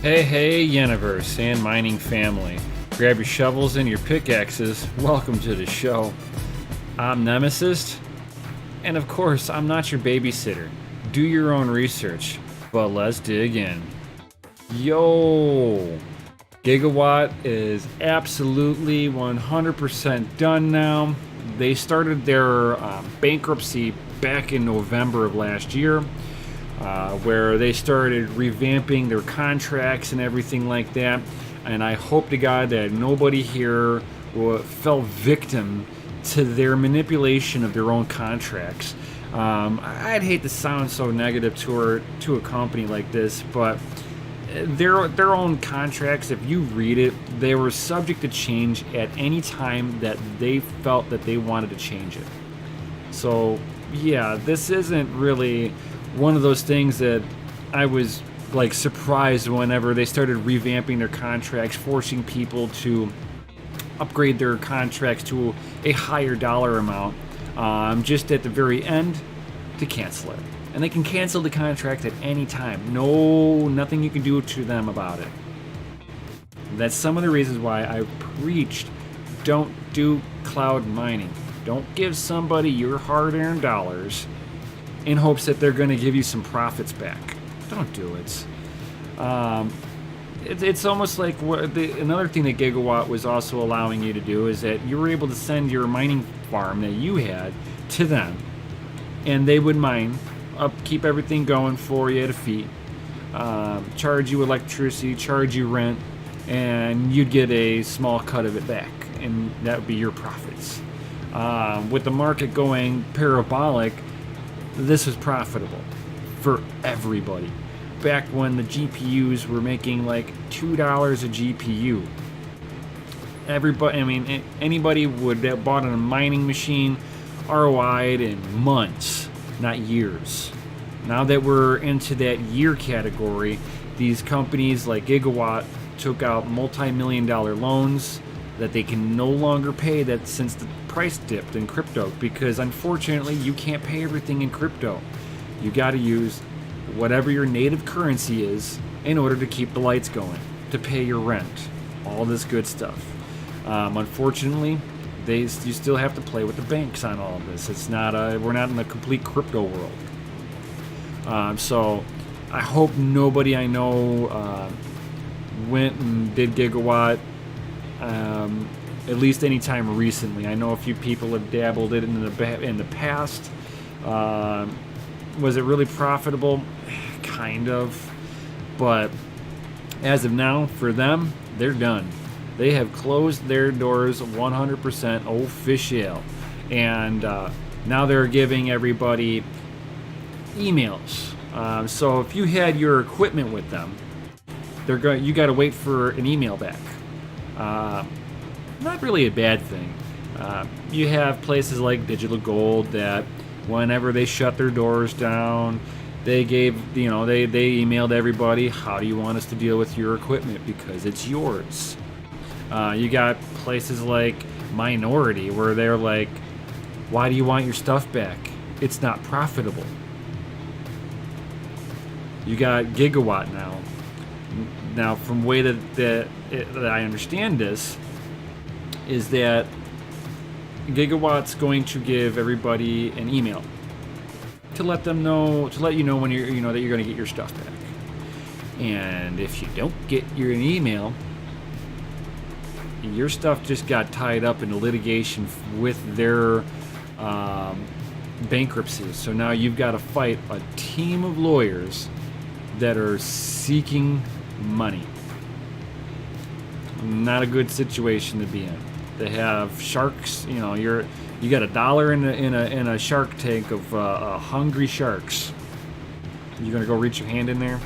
Hey, universe and mining family. Grab your shovels and your pickaxes. Welcome to the show. I'm Nemesis, and of course, I'm not your babysitter. Do your own research, but let's dig in. Yo! Giga Watt is absolutely 100% done now. They started their bankruptcy back in November of last year. Where they started revamping their contracts and everything like that. And I hope to God that nobody here fell victim to their manipulation of their own contracts. I'd hate to sound so negative to a company like this, but their own contracts, if you read it, they were subject to change at any time that they felt that they wanted to change it. So yeah, this isn't really one of those things that I was like surprised whenever they started revamping their contracts, forcing people to upgrade their contracts to a higher dollar amount, just at the very end to cancel it. And they can cancel the contract at any time. Nothing you can do to them about it. That's some of the reasons why I preached don't do cloud mining. Don't give somebody your hard-earned dollars in hopes that they're going to give you some profits back. Don't do it. It's almost like another thing that Giga Watt was also allowing you to do is that you were able to send your mining farm that you had to them, and they would mine, keep everything going for you at a fee, charge you electricity, charge you rent, and you'd get a small cut of it back, and that would be your profits. With the market going parabolic, this was profitable for everybody. Back when the GPUs were making like $2 a GPU. Anybody that bought a mining machine ROI'd in months, not years. Now that we're into that year category, these companies like Giga Watt took out multi-million-dollar loans that they can no longer pay that since the price dipped in crypto, because unfortunately you can't pay everything in crypto. You got to use whatever your native currency is in order to keep the lights going, to pay your rent, all this good stuff. Unfortunately, you still have to play with the banks on all of this. We're not in a complete crypto world. So I hope nobody I know went and did Giga Watt. At least any time recently. I know a few people have dabbled it in the past. Was it really profitable? Kind of. But as of now, for them, they're done. They have closed their doors 100% official. And now they're giving everybody emails. So if you had your equipment with them, you got to wait for an email back. Not really a bad thing. You have places like Digital Gold that whenever they shut their doors down, they emailed everybody, how do you want us to deal with your equipment because it's yours. You got places like Minority where they're like, why do you want your stuff back? It's not profitable. You got Giga Watt now. Now, from the way that I understand this, is that Giga Watt's going to give everybody an email to let you know when that you're going to get your stuff back. And if you don't get your email, your stuff just got tied up in litigation with their bankruptcy. So now you've got to fight a team of lawyers that are seeking money. Not a good situation to be in. They have sharks. You got $1 in a shark tank of hungry sharks. You gonna go reach your hand in there?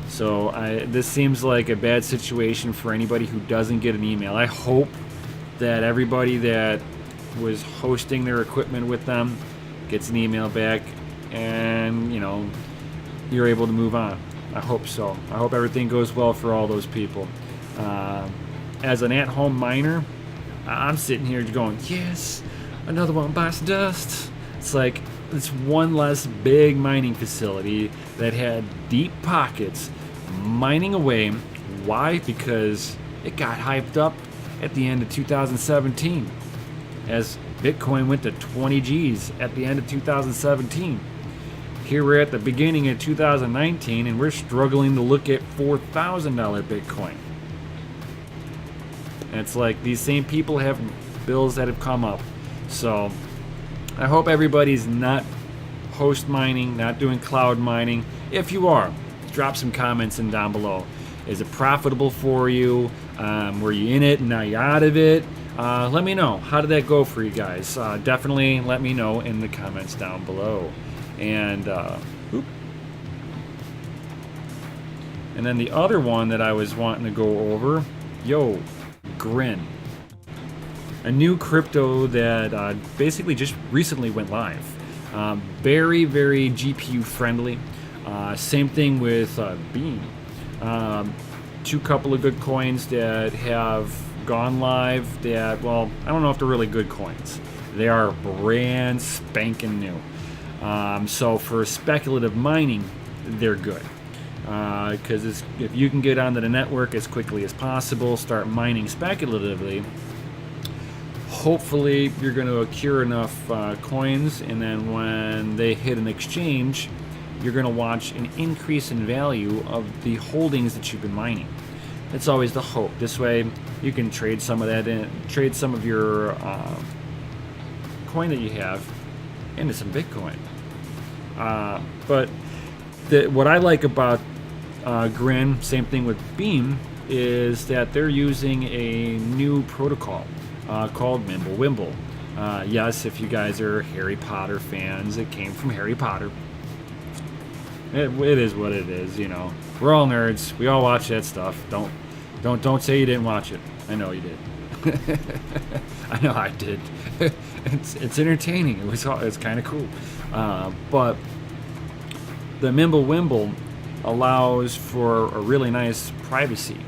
So this seems like a bad situation for anybody who doesn't get an email. I hope that everybody that was hosting their equipment with them gets an email back, and you're able to move on. I hope so. I hope everything goes well for all those people. As an at-home miner, I'm sitting here going, yes, another one bites dust. It's like it's one less big mining facility that had deep pockets mining away. Why? Because it got hyped up at the end of 2017 as Bitcoin went to 20 G's at the end of 2017. Here we're at the beginning of 2019 and we're struggling to look at $4,000 Bitcoin. And it's like these same people have bills that have come up. So I hope everybody's not host mining, not doing cloud mining. If you are, drop some comments in down below. Is it profitable for you? Were you in it and now you're out of it? Let me know. How did that go for you guys? Definitely let me know in the comments down below. And then the other one that I was wanting to go over, Grin. A new crypto that basically just recently went live. Very, very GPU friendly. Same thing with Beam. Two couple of good coins that have gone live that, well, I don't know if they're really good coins. They are brand spanking new. So for speculative mining, they're good. Because if you can get onto the network as quickly as possible, start mining speculatively, hopefully you're going to accrue enough coins, and then when they hit an exchange, you're going to watch an increase in value of the holdings that you've been mining. That's always the hope. This way you can trade some of that in, trade some of your coin that you have into some Bitcoin. But what I like about Grin, same thing with Beam, is that they're using a new protocol called Mimblewimble. Yes, if you guys are Harry Potter fans, it came from Harry Potter. It is what it is, you know. We're all nerds. We all watch that stuff. Don't say you didn't watch it. I know you did. I know I did. It's entertaining. It's kind of cool. But the Mimblewimble allows for a really nice privacy.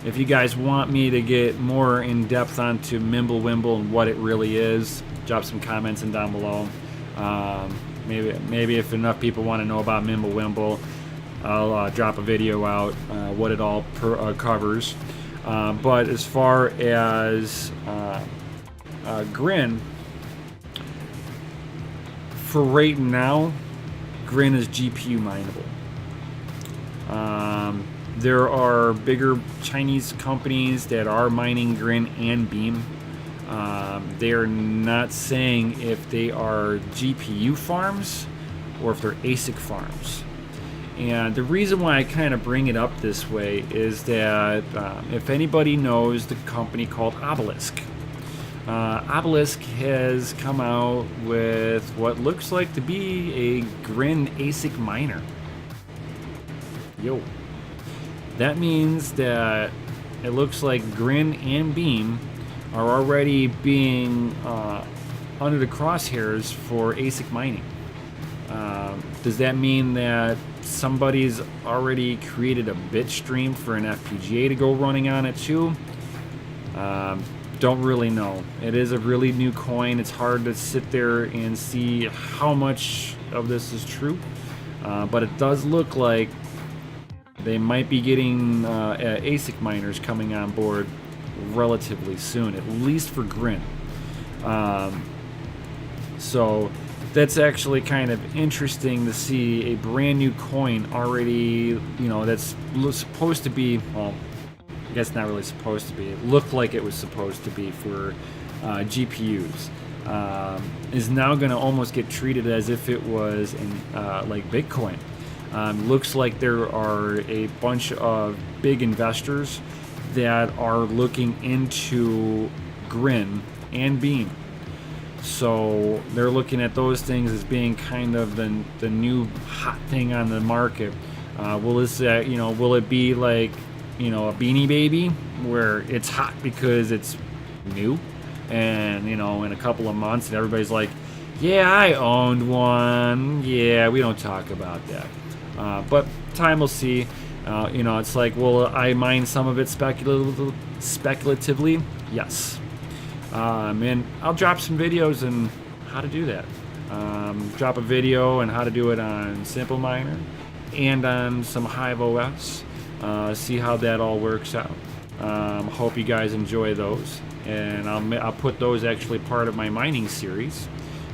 If you guys want me to get more in depth onto Mimblewimble and what it really is, drop some comments in down below. Maybe if enough people want to know about Mimblewimble, I'll drop a video out what it all covers. But as far as Grin, for right now, Grin is GPU mineable. There are bigger Chinese companies that are mining Grin and Beam. They are not saying if they are GPU farms or if they're ASIC farms. And the reason why I kind of bring it up this way is that if anybody knows the company called Obelisk, Obelisk has come out with what looks like to be a Grin ASIC miner. That means that it looks like Grin and Beam are already being under the crosshairs for ASIC mining. Does that mean that somebody's already created a bit stream for an FPGA to go running on it too? Don't really know. It is a really new coin. It's hard to sit there and see how much of this is true, but it does look like they might be getting ASIC miners coming on board relatively soon, at least for Grin. So that's actually kind of interesting to see a brand new coin already, that's supposed to be, well, I guess not really supposed to be. It looked like it was supposed to be for GPUs. Is now going to almost get treated as if it was like Bitcoin. Looks like there are a bunch of big investors that are looking into Grin and Beam. So they're looking at those things as being kind of the new hot thing on the market. Will it be like, a Beanie Baby where it's hot because it's new, and in a couple of months and everybody's like, yeah, I owned one. Yeah, we don't talk about that. But time will see. It's like, will I mine some of it speculatively? Yes. And I'll drop some videos on how to do that. Drop a video on how to do it on Simple Miner. and on some HiveOS. See how that all works out. Hope you guys enjoy those, and I'll put those actually part of my mining series.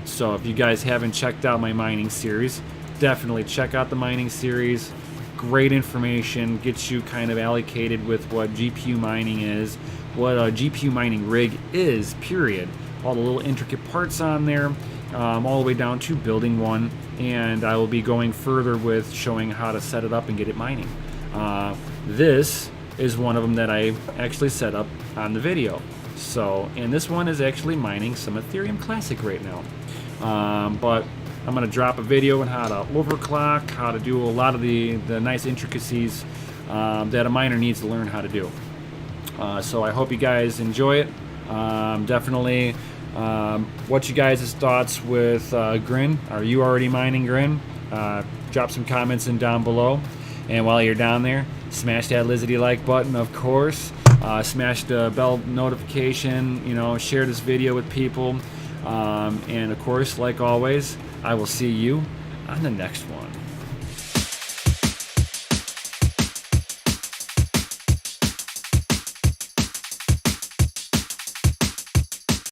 So if you guys haven't checked out my mining series, definitely check out the mining series. Great information, gets you kind of allocated with what GPU mining is, what a GPU mining rig is, period. All the little intricate parts on there, all the way down to building one, and I will be going further with showing how to set it up and get it mining. This is one of them that I actually set up on the video. So, and this one is actually mining some Ethereum Classic right now. But I'm going to drop a video on how to overclock, how to do a lot of the nice intricacies that a miner needs to learn how to do. So I hope you guys enjoy it. Definitely what you guys' thoughts with Grin. Are you already mining Grin? Drop some comments in down below. And while you're down there, smash that Lizzie like button, of course. Smash the bell notification, share this video with people. And of course, like always, I will see you on the next one.